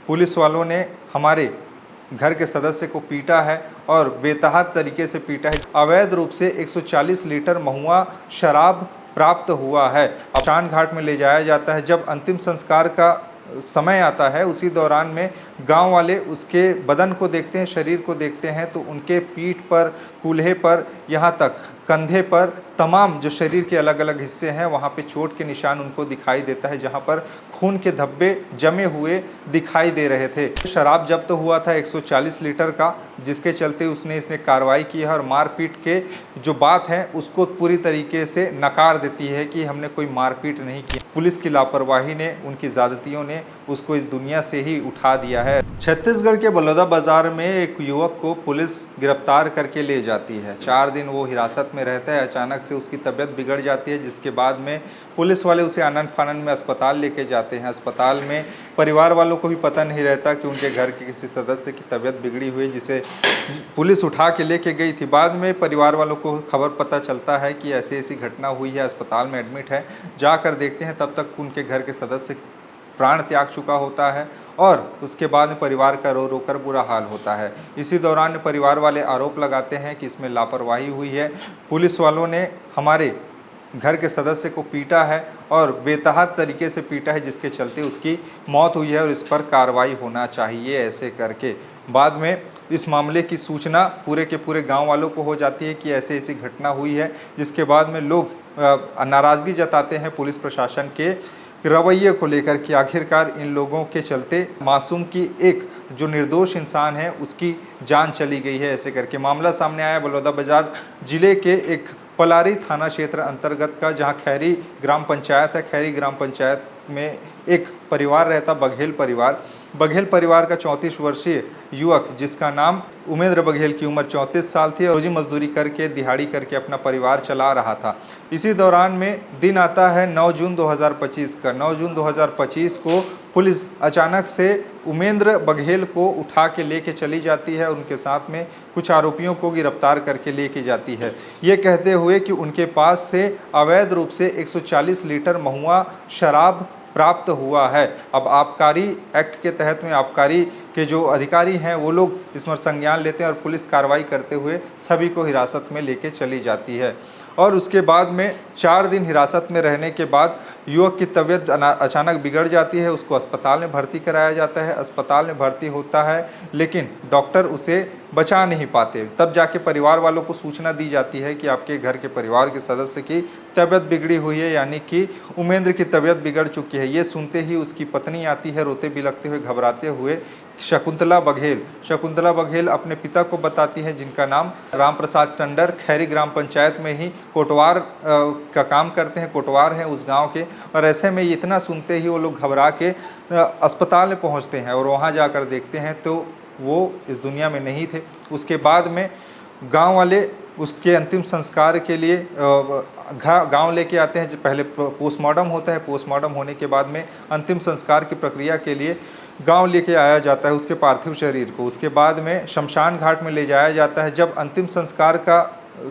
Police वालों ने हमारे घर के सदस्य को पीटा है और बेतहाशा तरीके से पीटा है। अवैध रूप से 140 लीटर महुआ शराब प्राप्त हुआ है। शमशान घाट में ले जाया जाता है। जब अंतिम संस्कार का समय आता है उसी दौरान में गांव वाले उसके बदन को देखते हैं, शरीर को देखते हैं, तो उनके पीठ पर, कूल्हे पर, यहाँ तक कंधे पर, तमाम जो शरीर के अलग अलग हिस्से हैं वहाँ पे चोट के निशान उनको दिखाई देता है, जहाँ पर खून के धब्बे जमे हुए दिखाई दे रहे थे। शराब जब्त हुआ था 140 लीटर का, जिसके चलते इसने कार्रवाई की है और मारपीट के जो बात है उसको पूरी तरीके से नकार देती है कि हमने कोई मारपीट नहीं की। पुलिस की लापरवाही ने, उनकी ज़्यादतियों ने उसको इस दुनिया से ही उठा दिया है। छत्तीसगढ़ के बलौदाबाजार में एक युवक को पुलिस गिरफ्तार करके ले जाती है। 4 दिन वो हिरासत में रहता है। अचानक से उसकी तबीयत बिगड़ जाती है, जिसके बाद में पुलिस वाले उसे आनन फानन में अस्पताल लेके जाते हैं। अस्पताल में परिवार वालों को भी पता नहीं रहता कि उनके घर के किसी सदस्य की तबीयत बिगड़ी हुई, जिसे पुलिस उठा के लेके गई थी। बाद में परिवार वालों को खबर पता चलता है कि ऐसी ऐसी घटना हुई है, अस्पताल में एडमिट है। जाकर देखते हैं तब तक उनके घर के सदस्य प्राण त्याग चुका होता है और उसके बाद में परिवार का रो रो कर बुरा हाल होता है। इसी दौरान परिवार वाले आरोप लगाते हैं कि इसमें लापरवाही हुई है। पुलिस वालों ने हमारे घर के सदस्य को पीटा है और बेतहाशा तरीके से पीटा है, जिसके चलते उसकी मौत हुई है और इस पर कार्रवाई होना चाहिए ऐसे करके। बाद में इस मामले की सूचना पूरे के पूरे गांव वालों को हो जाती है कि ऐसी ऐसी घटना हुई है, जिसके बाद में लोग नाराज़गी जताते हैं पुलिस प्रशासन के रवैये को लेकर कि आखिरकार इन लोगों के चलते मासूम की एक जो निर्दोष इंसान है उसकी जान चली गई है ऐसे करके। मामला सामने आया बलौदाबाजार जिले के एक पलारी थाना क्षेत्र अंतर्गत का, जहां खैरी ग्राम पंचायत है। खैरी ग्राम पंचायत में एक परिवार रहता, बघेल परिवार। बघेल परिवार का 34 वर्षीय युवक, जिसका नाम उमेंद्र बघेल, की उम्र 34 साल थी, रोजी मजदूरी करके, दिहाड़ी करके अपना परिवार चला रहा था। इसी दौरान में दिन आता है 9 जून 2025 का। 9 जून 2025 को पुलिस अचानक से उमेंद्र बघेल को उठा के लेके चली जाती है। उनके साथ में कुछ आरोपियों को गिरफ्तार करके लेके जाती है, ये कहते हुए कि उनके पास से अवैध रूप से 140 लीटर महुआ शराब प्राप्त हुआ है। अब आबकारी एक्ट के तहत में आबकारी के जो अधिकारी हैं वो लोग इस पर संज्ञान लेते हैं और पुलिस कार्रवाई करते हुए सभी को हिरासत में लेके चली जाती है। और उसके बाद में 4 दिन हिरासत में रहने के बाद युवक की तबीयत अचानक बिगड़ जाती है। उसको अस्पताल में भर्ती कराया जाता है। अस्पताल में भर्ती होता है, लेकिन डॉक्टर उसे बचा नहीं पाते। तब जाके परिवार वालों को सूचना दी जाती है कि आपके घर के परिवार के सदस्य की तबीयत बिगड़ी हुई है, यानी कि उमेंद्र की तबीयत बिगड़ चुकी है। ये सुनते ही उसकी पत्नी आती है, रोते बिलखते हुए, घबराते हुए। शकुंतला बघेल अपने पिता को बताती है, जिनका नाम राम प्रसाद टंडर, खैरी ग्राम पंचायत में ही कोटवार का काम करते हैं, कोटवार हैं उस गांव के। और ऐसे में इतना सुनते ही वो लोग घबरा के अस्पताल में पहुंचते हैं और वहां जाकर देखते हैं तो वो इस दुनिया में नहीं थे। उसके बाद में गांव वाले उसके अंतिम संस्कार के लिए गांव लेके आते हैं। पहले पोस्टमार्टम होता है, पोस्टमार्टम होने के बाद में अंतिम संस्कार की प्रक्रिया के लिए गांव लेके आया जाता है उसके पार्थिव शरीर को। उसके बाद में शमशान घाट में ले जाया जाता है। जब अंतिम संस्कार का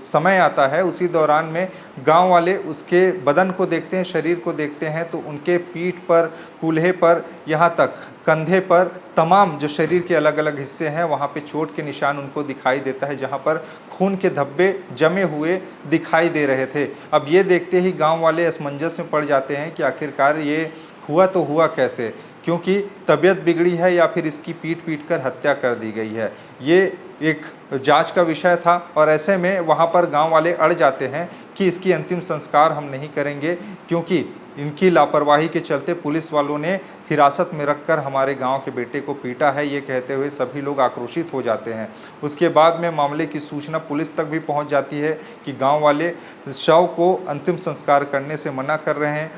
समय आता है उसी दौरान में गांव वाले उसके बदन को देखते हैं, शरीर को देखते हैं, तो उनके पीठ पर, कूल्हे पर, यहाँ तक कंधे पर, तमाम जो शरीर के अलग अलग हिस्से हैं वहाँ पे चोट के निशान उनको दिखाई देता है, जहाँ पर खून के धब्बे जमे हुए दिखाई दे रहे थे। अब ये देखते ही गांव वाले असमंजस में पड़ जाते हैं कि आखिरकार ये हुआ तो हुआ कैसे, क्योंकि तबीयत बिगड़ी है या फिर इसकी पीट कर हत्या कर दी गई है। ये एक जांच का विषय था और ऐसे में वहाँ पर गांव वाले अड़ जाते हैं कि इसकी अंतिम संस्कार हम नहीं करेंगे, क्योंकि इनकी लापरवाही के चलते पुलिस वालों ने हिरासत में रखकर हमारे गांव के बेटे को पीटा है। ये कहते हुए सभी लोग आक्रोशित हो जाते हैं। उसके बाद में मामले की सूचना पुलिस तक भी पहुंच जाती है कि गांव वाले शव को अंतिम संस्कार करने से मना कर रहे हैं।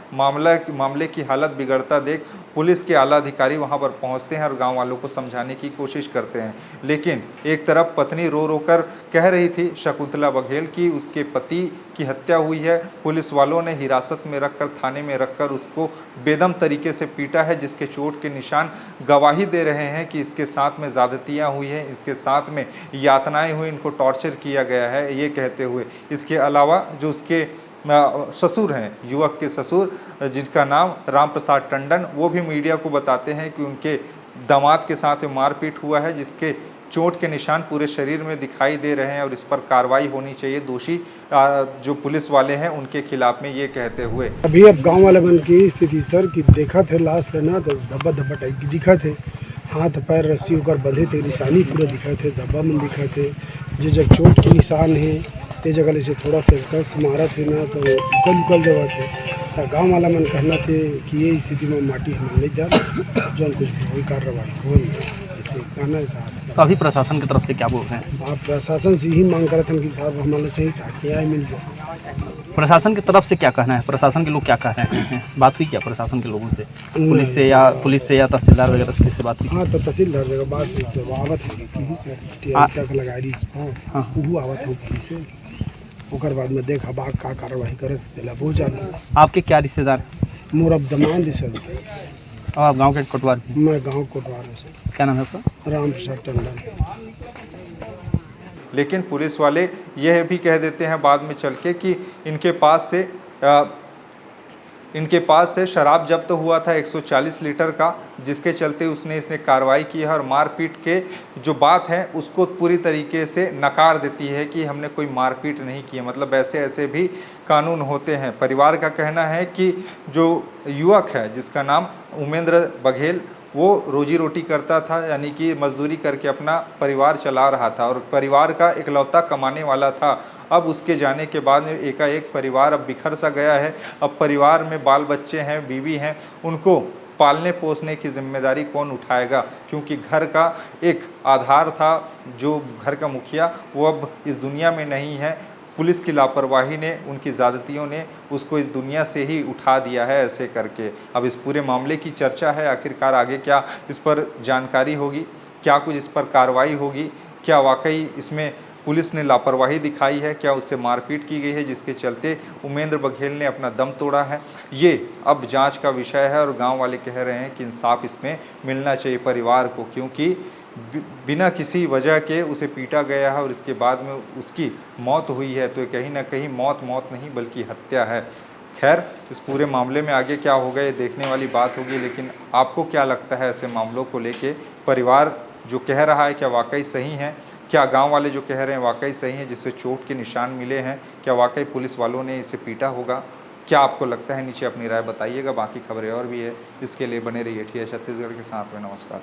मामले की हालत बिगड़ता देख पुलिस के आला अधिकारी वहां पर पहुंचते हैं और गांव वालों को समझाने की कोशिश करते हैं। लेकिन एक तरफ पत्नी रो रो कर कह रही थी शकुंतला बघेल की उसके पति की हत्या हुई है। पुलिस वालों ने हिरासत में रखकर, थाने में रखकर उसको बेदम तरीके से पीटा है, जिसके चोट के निशान गवाही दे रहे हैं कि इसके साथ में ज़्यादतियाँ हुई हैं, इसके साथ में यातनाएं हुई, इनको टॉर्चर किया गया है, ये कहते हुए। इसके अलावा जो उसके ससुर हैं, युवक के ससुर, जिनका नाम राम प्रसाद टंडन, वो भी मीडिया को बताते हैं कि उनके दामाद के साथ मारपीट हुआ है, जिसके चोट के निशान पूरे शरीर में दिखाई दे रहे हैं और इस पर कार्रवाई होनी चाहिए। दोषी जो पुलिस वाले हैं उनके खिलाफ में ये कहते हुए। अभी अब गांव वाले मन की स्थिति सर कि देखा थे लाश लेना तो धब्बा धब्बा टाइप की दिखा थे, हाथ पैर रस्सी होकर बंधे थे, निशानी पूरे दिखा थे, धब्बा मन दिखा थे। जो जगह चोट के निशान है ते जगह से थोड़ा सा कस मारा थे ना तो उकल जवा थे। तो गाँव वाला मन कहना थे कि ये स्थिति में माटी हम नहीं जा जो कुछ कोई कार्रवाई हो ऐसे कहना है साहब। तो अभी प्रशासन की तरफ से क्या बोल रहे हैं? आप प्रशासन से ही मांग करते हैं कि साहब हमारे सही साथ न्याय मिल जाए। प्रशासन की तरफ से क्या कहना है? प्रशासन के लोग क्या कह रहे हैं? बात हुई क्या प्रशासन के लोगों से? पुलिस से या तहसीलदार वगैरह से बात हुई? हाँ तो तहसीलदार जगह बात हुई तो आवत होगी कहीं से तक लगा रही वो आवत होगी कहीं से। ओकर बाद में देख बाग का कार्रवाई करे दिला हो जाना। आपके क्या रिश्तेदार? मोर अब दमान सर। और आप गाँव के कोटवार? मैं गाँव कोटवार में सर। क्या नाम है आपका? राम प्रसाद टंडन। लेकिन पुलिस वाले यह भी कह देते हैं बाद में चल के कि इनके पास से शराब जब्त हुआ था 140 लीटर का, जिसके चलते इसने कार्रवाई की है और मारपीट के जो बात है उसको पूरी तरीके से नकार देती है कि हमने कोई मारपीट नहीं की है। मतलब ऐसे भी कानून होते हैं। परिवार का कहना है कि जो युवक है जिसका नाम उमेंद्र बघेल, वो रोजी रोटी करता था, यानी कि मजदूरी करके अपना परिवार चला रहा था और परिवार का इकलौता कमाने वाला था। अब उसके जाने के बाद में एकाएक परिवार अब बिखर सा गया है। अब परिवार में बाल बच्चे हैं, बीवी हैं, उनको पालने पोसने की जिम्मेदारी कौन उठाएगा? क्योंकि घर का एक आधार था, जो घर का मुखिया, वो अब इस दुनिया में नहीं है। पुलिस की लापरवाही ने, उनकी ज़्यादतियों ने उसको इस दुनिया से ही उठा दिया है ऐसे करके। अब इस पूरे मामले की चर्चा है, आखिरकार आगे क्या इस पर जानकारी होगी, क्या कुछ इस पर कार्रवाई होगी, क्या वाकई इसमें पुलिस ने लापरवाही दिखाई है, क्या उससे मारपीट की गई है जिसके चलते उमेंद्र बघेल ने अपना दम तोड़ा है, ये अब जांच का विषय है। और गांव वाले कह रहे हैं कि इंसाफ इसमें मिलना चाहिए परिवार को, क्योंकि बिना किसी वजह के उसे पीटा गया है और इसके बाद में उसकी मौत हुई है। तो कहीं ना कहीं मौत नहीं बल्कि हत्या है। खैर, इस पूरे मामले में आगे क्या होगा ये देखने वाली बात होगी। लेकिन आपको क्या लगता है ऐसे मामलों को लेके? परिवार जो कह रहा है क्या वाकई सही है? क्या गांव वाले जो कह रहे हैं वाकई सही है, जिससे चोट के निशान मिले हैं? क्या वाकई पुलिस वालों ने इसे पीटा होगा? क्या आपको लगता है? नीचे अपनी राय बताइएगा। बाकी खबरें और भी है, इसके लिए बने रहिए TI छत्तीसगढ़ के साथ में। नमस्कार।